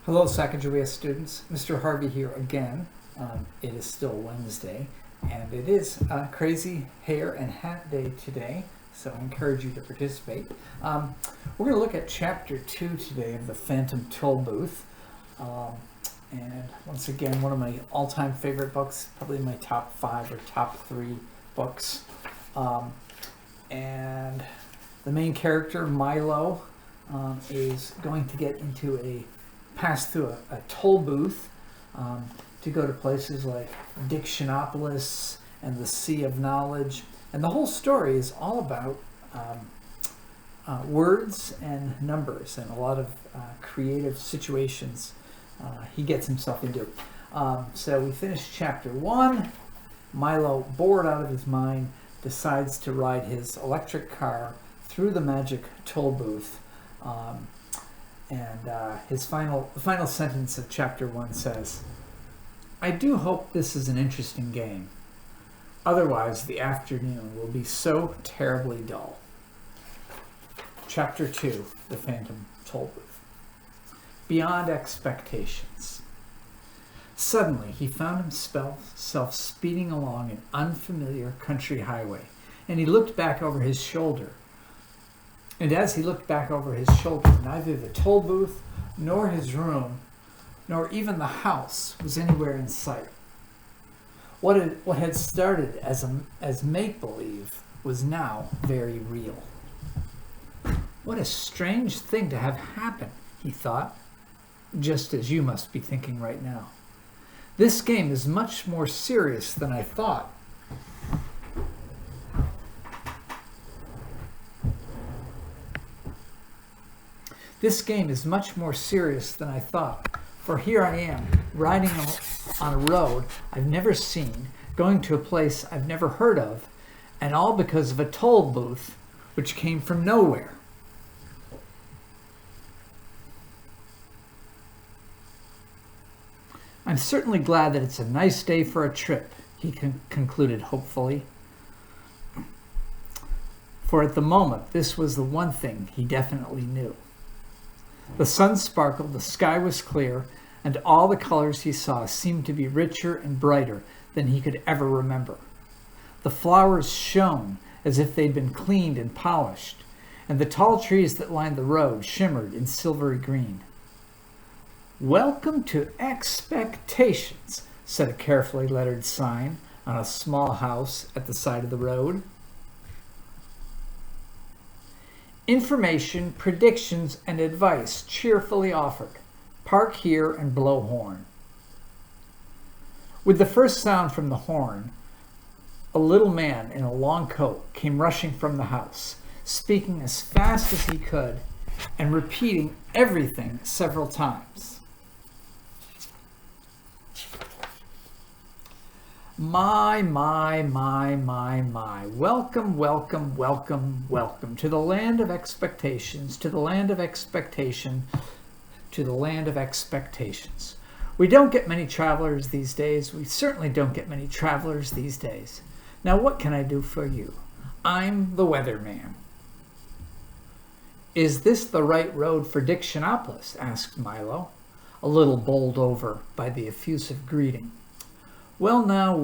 Hello, Sacagawea students. Mr. Harvey here again. It is still Wednesday, and it is Crazy Hair and Hat Day today, so I encourage you to participate. We're going to look at Chapter 2 today of the Phantom Tollbooth. And once again, one of my all-time favorite books, probably my top 5 or top 3 books. And the main character, Milo, is going to get into pass through a toll booth to go to places like Dictionopolis and the Sea of Knowledge. And the whole story is all about words and numbers and a lot of creative situations he gets himself into. So we finished Chapter 1. Milo, bored out of his mind, decides to ride his electric car through the magic toll booth. His final sentence of Chapter 1 says, "I do hope this is an interesting game. Otherwise, the afternoon will be so terribly dull." Chapter 2, The Phantom Tollbooth. Beyond expectations. Suddenly, he found himself speeding along an unfamiliar country highway, and he looked back over his shoulder. And as he looked back over his shoulder, neither the toll booth, nor his room, nor even the house was anywhere in sight. What had started as make-believe was now very real. What a strange thing to have happen, he thought, just as you must be thinking right now. This game is much more serious than I thought. This game is much more serious than I thought, for here I am, riding on a road I've never seen, going to a place I've never heard of, and all because of a toll booth which came from nowhere. I'm certainly glad that it's a nice day for a trip, he concluded hopefully. For at the moment, this was the one thing he definitely knew. The sun sparkled, the sky was clear, and all the colors he saw seemed to be richer and brighter than he could ever remember. The flowers shone as if they'd been cleaned and polished, and the tall trees that lined the road shimmered in silvery green. "Welcome to Expectations," said a carefully lettered sign on a small house at the side of the road. "Information, predictions, and advice cheerfully offered. Park here and blow horn." With the first sound from the horn, a little man in a long coat came rushing from the house, speaking as fast as he could and repeating everything several times. My. Welcome, welcome, welcome, welcome to the land of expectations, to the land of expectation, to the land of expectations. We don't get many travelers these days. We certainly don't get many travelers these days. Now, what can I do for you? I'm the weatherman. "Is this the right road for Dictionopolis?" asked Milo, a little bowled over by the effusive greeting. Well now,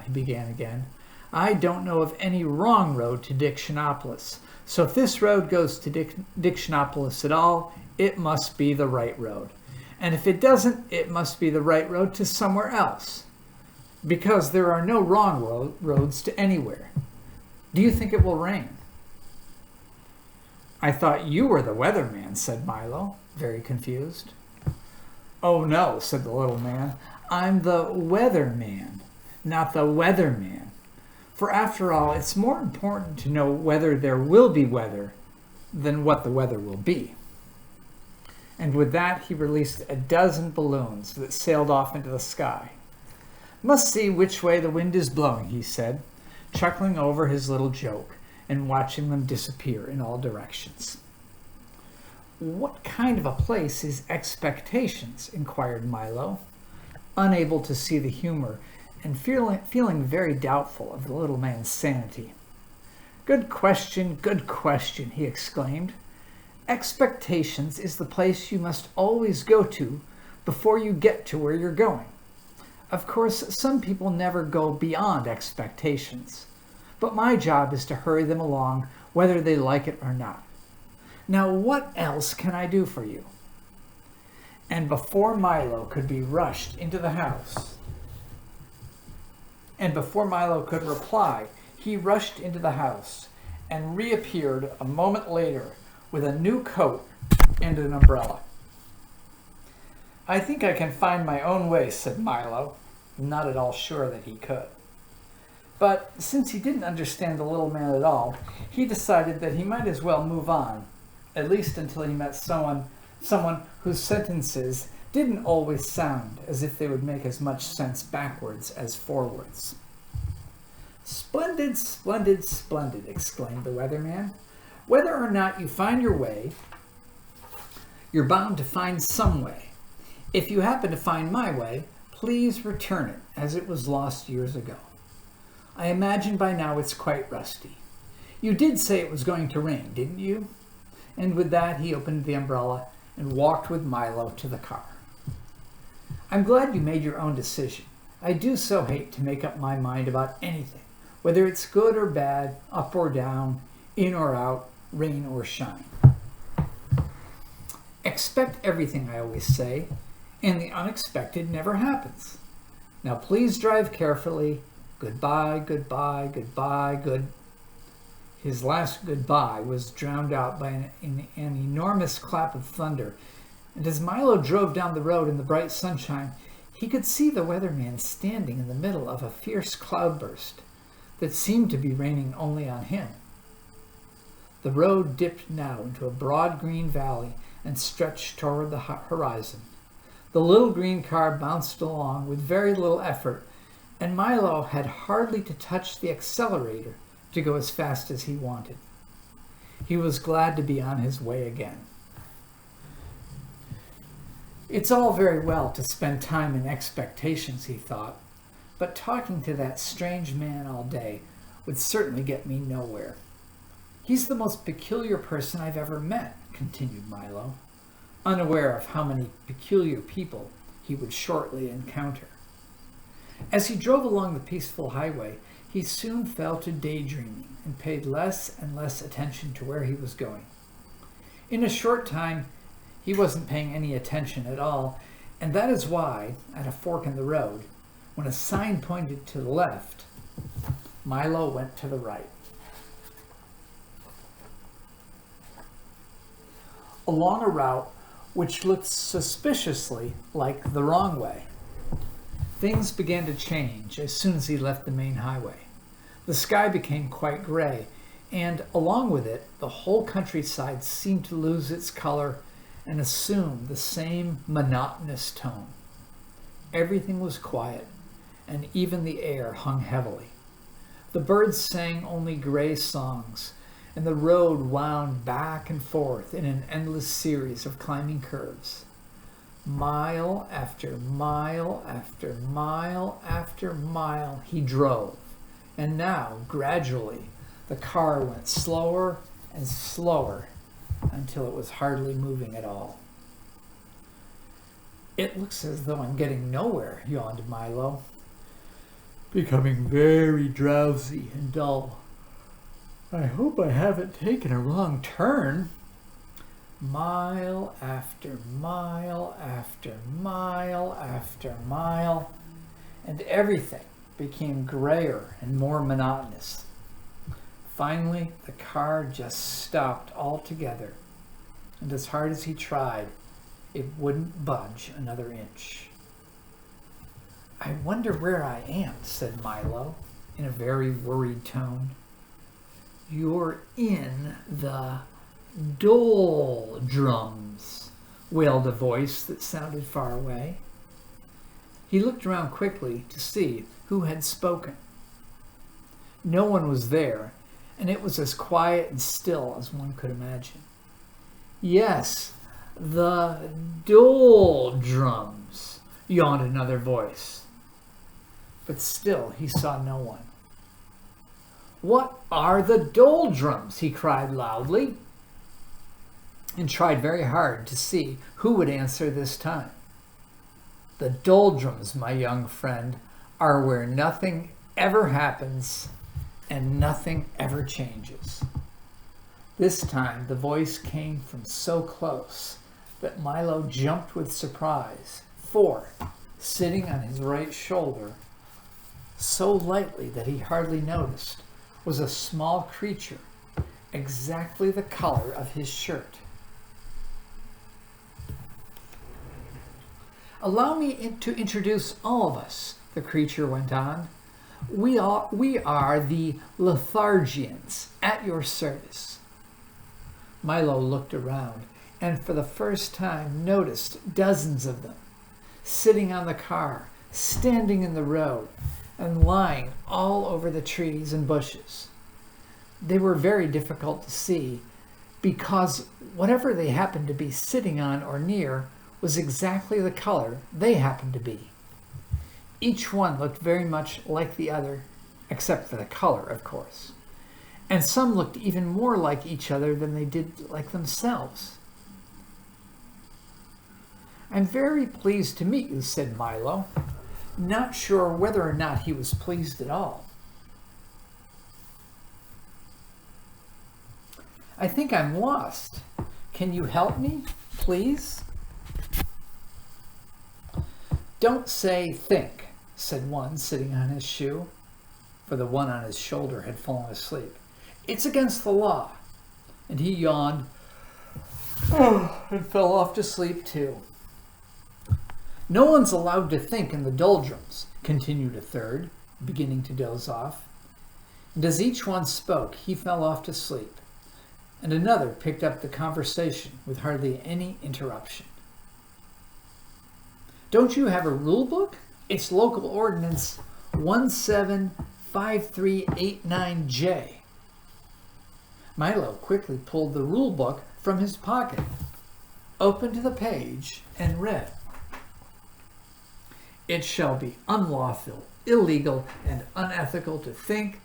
he began again. "I don't know of any wrong road to Dictionopolis, so if this road goes to Dictionopolis at all, it must be the right road. And if it doesn't, it must be the right road to somewhere else, because there are no wrong roads to anywhere. Do you think it will rain?" "I thought you were the weatherman," said Milo, very confused. "Oh no," said the little man. "I'm the weatherman, not the weatherman. For after all, it's more important to know whether there will be weather than what the weather will be." And with that, he released a dozen balloons that sailed off into the sky. "Must see which way the wind is blowing," he said, chuckling over his little joke and watching them disappear in all directions. "What kind of a place is Expectations?" inquired Milo, unable to see the humor and feeling very doubtful of the little man's sanity. Good question, he exclaimed. Expectations is the place you must always go to before you get to where you're going. Of course, some people never go beyond expectations, but my job is to hurry them along whether they like it or not. Now, what else can I do for you? And before Milo could be rushed into the house, and before Milo could reply, he rushed into the house and reappeared a moment later with a new coat and an umbrella. "I think I can find my own way," said Milo, not at all sure that he could. But since he didn't understand the little man at all, he decided that he might as well move on, at least until he met someone whose sentences didn't always sound as if they would make as much sense backwards as forwards. "Splendid, splendid, splendid," exclaimed the weatherman. "Whether or not you find your way, you're bound to find some way. If you happen to find my way, please return it as it was lost years ago. I imagine by now it's quite rusty. You did say it was going to rain, didn't you?" And with that, he opened the umbrella and walked with Milo to the car. "I'm glad you made your own decision. I do so hate to make up my mind about anything, whether it's good or bad, up or down, in or out, rain or shine. Expect everything, I always say, and the unexpected never happens. Now please drive carefully. Goodbye, goodbye, goodbye, good." His last goodbye was drowned out by an enormous clap of thunder, and as Milo drove down the road in the bright sunshine, he could see the weatherman standing in the middle of a fierce cloudburst that seemed to be raining only on him. The road dipped now into a broad green valley and stretched toward the horizon. The little green car bounced along with very little effort, and Milo had hardly to touch the accelerator to go as fast as he wanted. He was glad to be on his way again. It's all very well to spend time in expectations, he thought, but talking to that strange man all day would certainly get me nowhere. He's the most peculiar person I've ever met, continued Milo, unaware of how many peculiar people he would shortly encounter. As he drove along the peaceful highway, he soon fell to daydreaming and paid less and less attention to where he was going. In a short time, he wasn't paying any attention at all, and that is why, at a fork in the road, when a sign pointed to the left, Milo went to the right. Along a route which looked suspiciously like the wrong way. Things began to change as soon as he left the main highway. The sky became quite gray, and along with it, the whole countryside seemed to lose its color and assume the same monotonous tone. Everything was quiet, and even the air hung heavily. The birds sang only gray songs, and the road wound back and forth in an endless series of climbing curves. Mile after mile after mile after mile he drove, and now, gradually, the car went slower and slower until it was hardly moving at all. "It looks as though I'm getting nowhere," yawned Milo, becoming very drowsy and dull. "I hope I haven't taken a wrong turn." Mile after mile after mile after mile, and everything became grayer and more monotonous. Finally, the car just stopped altogether, and as hard as he tried, it wouldn't budge another inch. "I wonder where I am," said Milo, in a very worried tone. "You're in the doldrums," wailed a voice that sounded far away. He looked around quickly to see who had spoken. No one was there, and it was as quiet and still as one could imagine. "Yes, the doldrums," yawned another voice. But still he saw no one. "What are the doldrums?" he cried loudly. and tried very hard to see who would answer this time. The doldrums, my young friend, are where nothing ever happens and nothing ever changes. This time the voice came from so close that Milo jumped with surprise, for, sitting on his right shoulder, so lightly that he hardly noticed, was a small creature, exactly the color of his shirt. "Allow me to introduce all of us," the creature went on. We are the Lethargians, at your service." Milo looked around and for the first time noticed dozens of them, sitting on the car, standing in the road, and lying all over the trees and bushes. They were very difficult to see because whatever they happened to be sitting on or near was exactly the color they happened to be. Each one looked very much like the other, except for the color, of course. And some looked even more like each other than they did like themselves. "I'm very pleased to meet you," said Milo, not sure whether or not he was pleased at all. "I think I'm lost. Can you help me, please?" "Don't say think," said one sitting on his shoe, for the one on his shoulder had fallen asleep. "It's against the law." And he yawned and fell off to sleep too. "No one's allowed to think in the doldrums," continued a third, beginning to doze off. And as each one spoke, he fell off to sleep, and another picked up the conversation with hardly any interruption. "Don't you have a rule book? It's Local Ordinance 175389J. Milo quickly pulled the rule book from his pocket, opened the page, and read, "It shall be unlawful, illegal, and unethical to think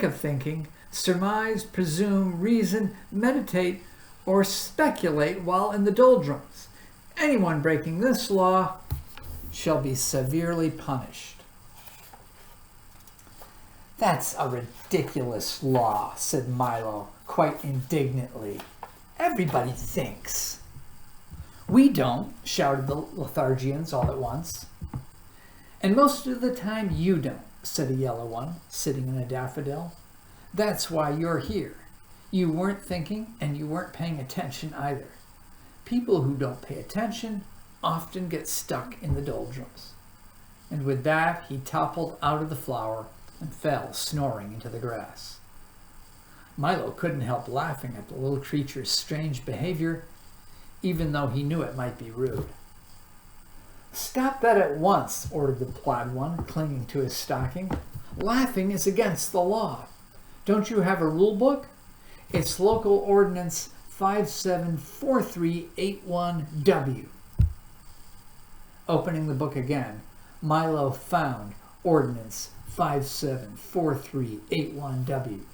of thinking, surmise, presume, reason, meditate, or speculate while in the doldrums. Anyone breaking this law shall be severely punished." "That's a ridiculous law," said Milo, quite indignantly. "Everybody thinks." "We don't," shouted the Lethargians all at once. "And most of the time you don't," said a yellow one, sitting in a daffodil. "That's why you're here. You weren't thinking and you weren't paying attention either. People who don't pay attention often get stuck in the doldrums." And with that, he toppled out of the flower and fell snoring into the grass. Milo couldn't help laughing at the little creature's strange behavior, even though he knew it might be rude. "Stop that at once," ordered the plaid one, clinging to his stocking. "Laughing is against the law. Don't you have a rule book? It's Local Ordinance 574381W. Opening the book again, Milo found Ordinance 574381W.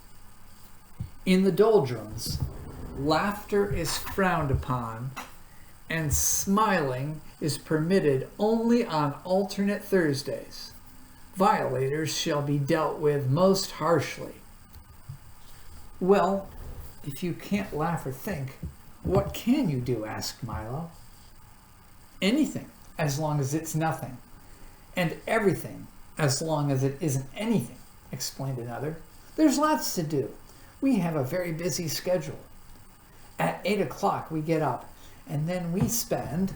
In the doldrums, laughter is frowned upon, and smiling is permitted only on alternate Thursdays. Violators shall be dealt with most harshly. "Well, if you can't laugh or think, what can you do?" asked Milo. "Anything, as long as it's nothing. And everything, as long as it isn't anything," explained another. "There's lots to do. We have a very busy schedule. At 8 o'clock we get up, and then we spend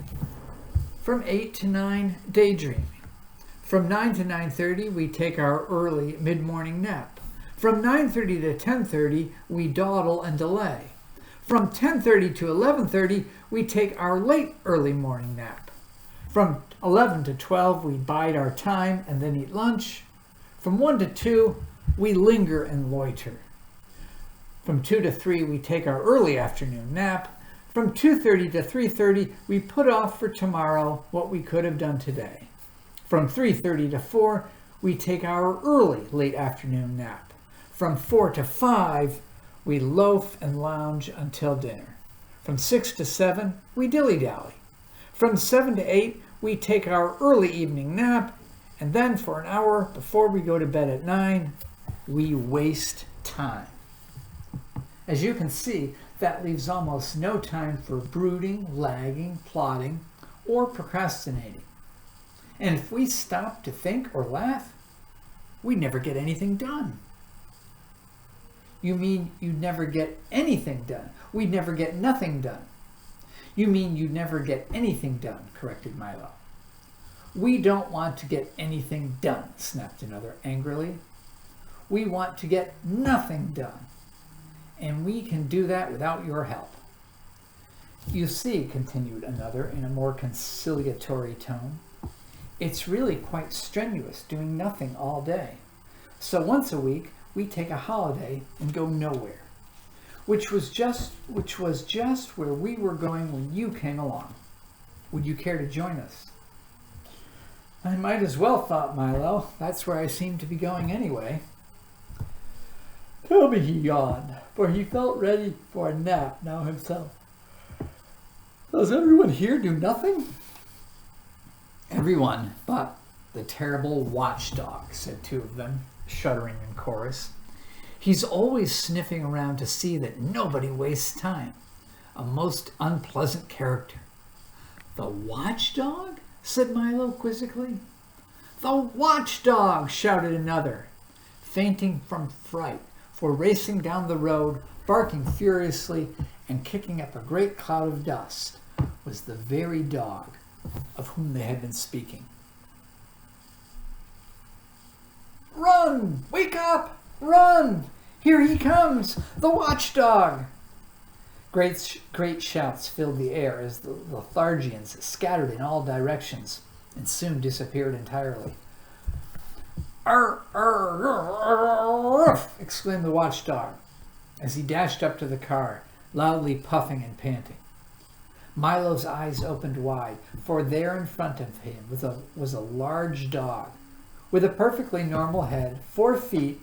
from 8 to 9 daydreaming. From 9 to 9:30 we take our early mid-morning nap. From 9:30 to 10:30 we dawdle and delay. From 10:30 to 11:30 we take our late early morning nap. From 11 to 12 we bide our time and then eat lunch. From 1 to 2 we linger and loiter. From 2 to 3 we take our early afternoon nap. From 2:30 to 3:30 we put off for tomorrow what we could have done today. From 3:30 to 4 we take our early late afternoon nap. From 4 to 5 We loaf and lounge until dinner. From 6 to 7, we dilly-dally. From 7 to 8, we take our early evening nap, and then for an hour before we go to bed at 9, we waste time. As you can see, that leaves almost no time for brooding, lagging, plotting, or procrastinating. And if we stop to think or laugh, we never get anything done. You mean you'd never get anything done? We'd never get nothing done. You mean you'd never get anything done, corrected Milo. We don't want to get anything done, snapped another angrily. We want to get nothing done. And we can do that without your help. You see, continued another in a more conciliatory tone, it's really quite strenuous doing nothing all day. So once a week, we take a holiday and go nowhere, which was just where we were going when you came along. Would you care to join us? I might as well, thought Milo. That's where I seem to be going anyway. Toby, he yawned, for he felt ready for a nap now himself. Does everyone here do nothing? Everyone but the terrible watchdog, said two of them, shuddering in chorus. He's always sniffing around to see that nobody wastes time. A most unpleasant character. The watchdog? Said Milo quizzically. The watchdog, shouted another, fainting from fright, for racing down the road, barking furiously and kicking up a great cloud of dust, was the very dog of whom they had been speaking. Run! Wake up! Run! Here he comes! The watchdog! Great shouts filled the air as the Lethargians scattered in all directions and soon disappeared entirely. Arr, arr, arr, arr, exclaimed the watchdog as he dashed up to the car, loudly puffing and panting. Milo's eyes opened wide, for there in front of him was a large dog with a perfectly normal head, 4 feet,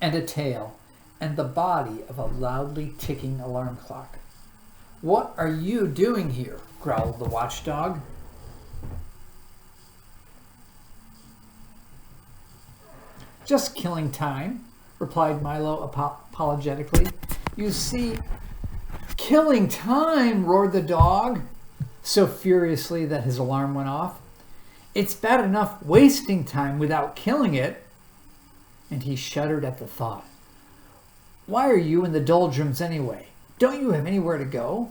and a tail, and the body of a loudly ticking alarm clock. What are you doing here? Growled the watchdog. Just killing time, replied Milo apologetically. You see, killing time, roared the dog, so furiously that his alarm went off. It's bad enough wasting time without killing it. And he shuddered at the thought. Why are you in the doldrums anyway? Don't you have anywhere to go?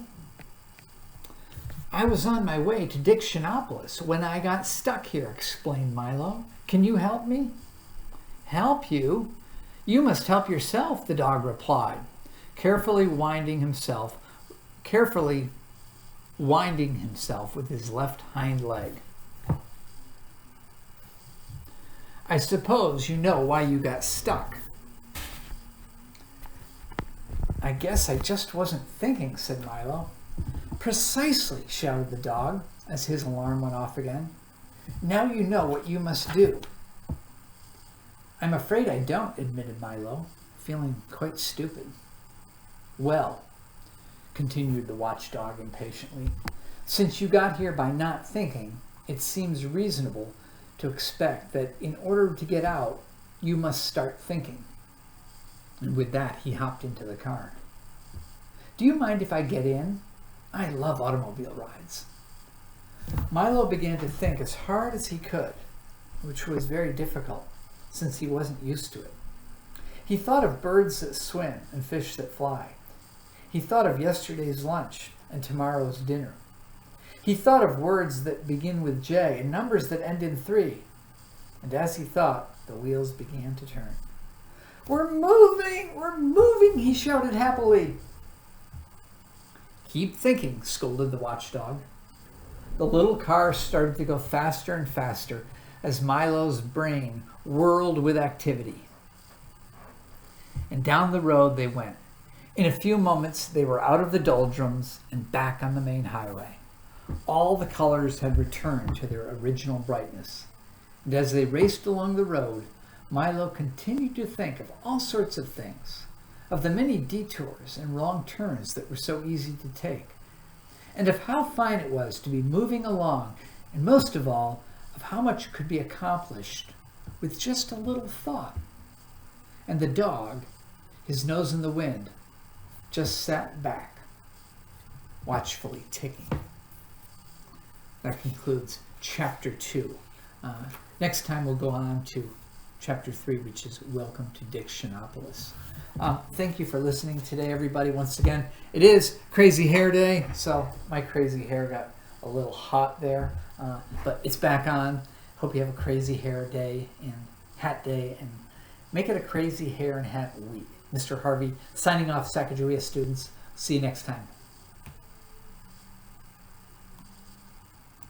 I was on my way to Dictionopolis when I got stuck here, explained Milo. Can you help me? Help you? You must help yourself, the dog replied, carefully winding himself with his left hind leg. I suppose you know why you got stuck. I guess I just wasn't thinking, said Milo. Precisely, shouted the dog as his alarm went off again. Now you know what you must do. I'm afraid I don't, admitted Milo, feeling quite stupid. Well, continued the watchdog impatiently, since you got here by not thinking, it seems reasonable to expect that in order to get out, you must start thinking. And with that, he hopped into the car. Do you mind if I get in? I love automobile rides. Milo began to think as hard as he could, which was very difficult since he wasn't used to it. He thought of birds that swim and fish that fly. He thought of yesterday's lunch and tomorrow's dinner. He thought of words that begin with J and numbers that end in 3. And as he thought, the wheels began to turn. We're moving, he shouted happily. Keep thinking, scolded the watchdog. The little car started to go faster and faster as Milo's brain whirled with activity. And down the road they went. In a few moments, they were out of the doldrums and back on the main highway. All the colors had returned to their original brightness. And as they raced along the road, Milo continued to think of all sorts of things, of the many detours and wrong turns that were so easy to take, and of how fine it was to be moving along, and most of all, of how much could be accomplished with just a little thought. And the dog, his nose in the wind, just sat back, watchfully ticking. That concludes Chapter 2. Next time we'll go on to Chapter 3, which is Welcome to Dictionopolis. Thank you for listening today, everybody. Once again, it is Crazy Hair Day, so my crazy hair got a little hot there, but it's back on. Hope you have a crazy hair day and hat day, and make it a crazy hair and hat week. Mr. Harvey signing off, Sacagawea students. See you next time.